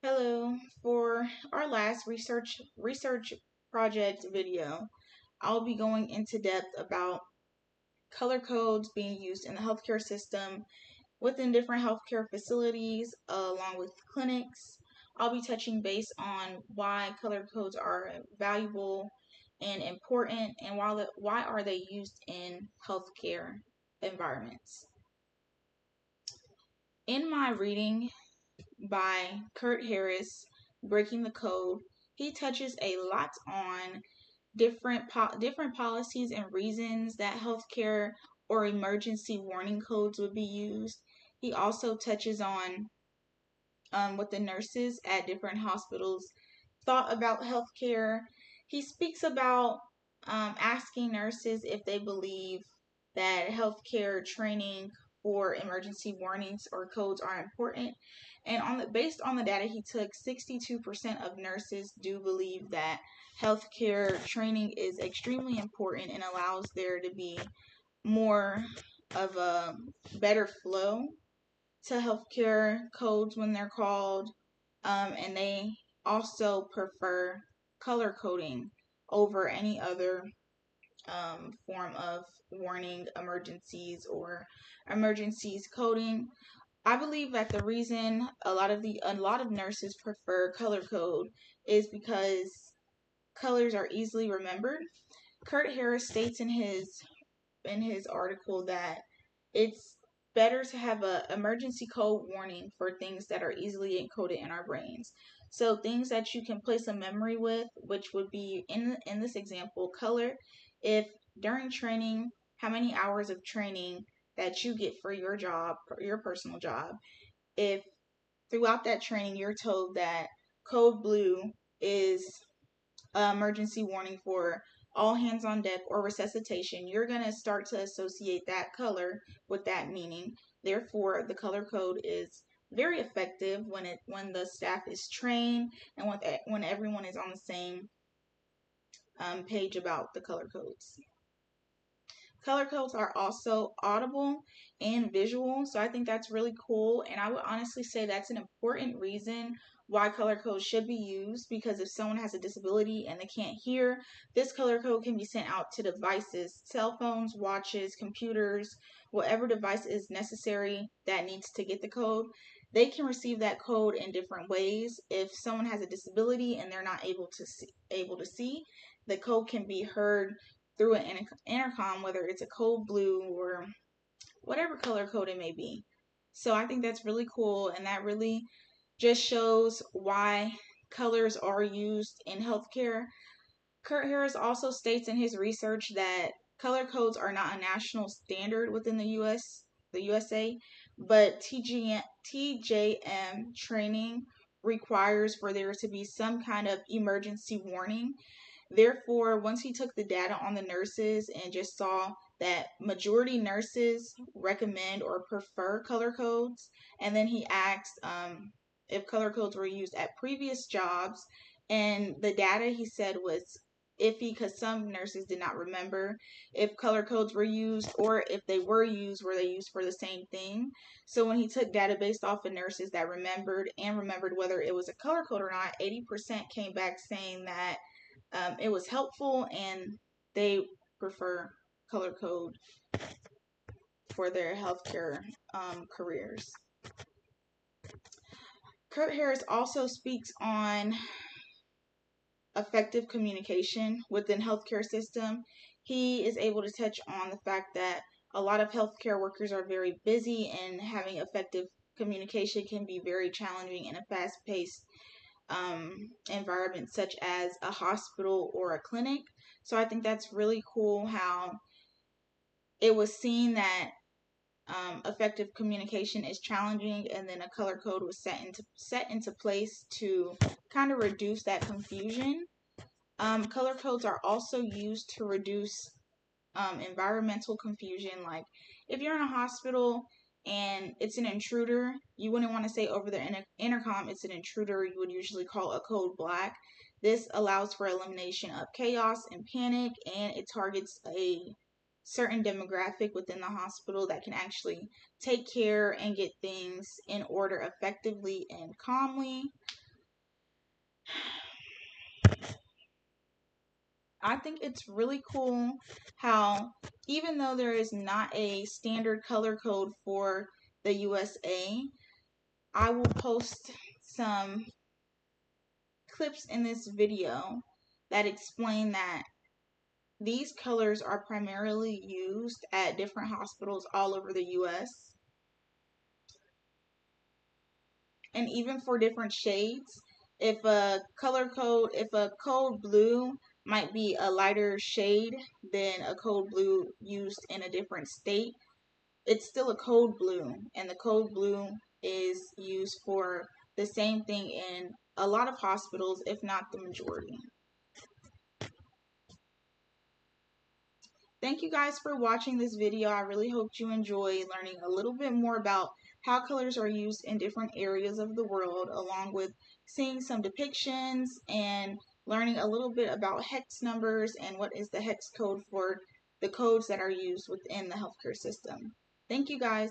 Hello. For our last research project video, I'll be going into depth about color codes being used in the healthcare system within different healthcare facilities along with clinics. I'll be touching base on why color codes are valuable and important and why are they used in healthcare environments. In my reading by Kurt Harris, Breaking the Code, he touches a lot on different policies and reasons that healthcare or emergency warning codes would be used. He also touches on what the nurses at different hospitals thought about healthcare. He speaks about asking nurses if they believe that healthcare training for emergency warnings or codes are important. And based on the data he took, 62% of nurses do believe that healthcare training is extremely important and allows there to be more of a better flow to healthcare codes when they're called, and they also prefer color coding over any other form of warning emergencies or emergencies coding. I believe that the reason a lot of nurses prefer color code is because colors are easily remembered. Kurt Harris states in his article that it's better to have a emergency code warning for things that are easily encoded in our brains. So things that you can place a memory with, which would be in this example, color. If during training, how many hours of training that you get for your job, your personal job, if throughout that training you're told that code blue is emergency warning for all hands on deck or resuscitation, you're going to start to associate that color with that meaning. Therefore, the color code is very effective when the staff is trained and when everyone is on the same page about the color codes. Color codes are also audible and visual, so I think that's really cool. And I would honestly say that's an important reason why color codes should be used, because if someone has a disability and they can't hear, this color code can be sent out to devices, cell phones, watches, computers, whatever device is necessary that needs to get the code. They can receive that code in different ways. If someone has a disability and they're not able to see, the code can be heard through an intercom, whether it's a code blue or whatever color code it may be. So I think that's really cool, and that really just shows why colors are used in healthcare. Kurt Harris also states in his research that color codes are not a national standard within the USA, but TJM training requires for there to be some kind of emergency warning. Therefore, once he took the data on the nurses and just saw that majority nurses recommend or prefer color codes, and then he asked if color codes were used at previous jobs, and the data he said was iffy because some nurses did not remember if color codes were used, or if they were used, were they used for the same thing. So when he took data based off of nurses that remembered whether it was a color code or not, 80% came back saying that it was helpful and they prefer color code for their healthcare careers. Kurt Harris also speaks on effective communication within healthcare system. He is able to touch on the fact that a lot of healthcare workers are very busy, and having effective communication can be very challenging in a fast-paced environment such as a hospital or a clinic. So I think that's really cool how it was seen that effective communication is challenging, and then a color code was set into place to kind of reduce that confusion. Color codes are also used to reduce environmental confusion. Like if you're in a hospital and it's an intruder, you wouldn't want to say over the intercom it's an intruder. You would usually call a code black. This allows for elimination of chaos and panic, and it targets a certain demographic within the hospital that can actually take care and get things in order effectively and calmly. I think it's really cool how, even though there is not a standard color code for the USA, I will post some clips in this video that explain that these colors are primarily used at different hospitals all over the US. And even for different shades, if a code blue might be a lighter shade than a code blue used in a different state, it's still a code blue, and the code blue is used for the same thing in a lot of hospitals, if not the majority. Thank you guys for watching this video. I really hope you enjoy learning a little bit more about how colors are used in different areas of the world, along with seeing some depictions and learning a little bit about hex numbers and what is the hex code for the codes that are used within the healthcare system. Thank you guys.